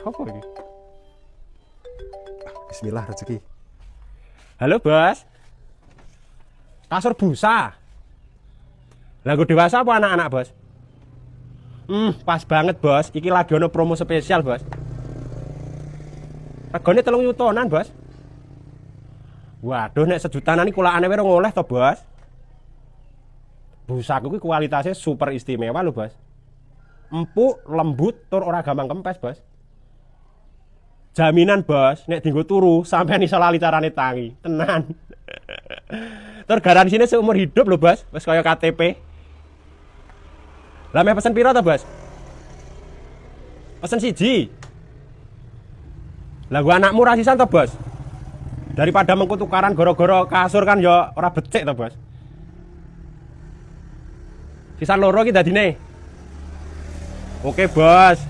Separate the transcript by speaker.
Speaker 1: Apa ini?
Speaker 2: Bismillah rezeki.
Speaker 1: Halo bos. Kasur busa. Lagu dewasa apa anak-anak bos? Pas banget bos. Iki lagi ono promo spesial bos. Regane 3 yutonan bos. Waduh nek sejutaan ini kulaane wis ngoleh to bos. Busaku ki kualitasnya super istimewa lho bos. Empuk, lembut, tur ora gampang kempes bos. Jaminan bos, nek dienggo turu sampean iso lali carane tangi. Tenan. Tur garansinya seumur hidup lho bos, wis kaya KTP. Lah meh pesen piro to bos? Pesen siji. Lah gua anakmu rasisan to bos? Daripada mengko tukaran goro-goro kasur kan ya ora becik to bos. Sisan loro iki dadine. Oke bos.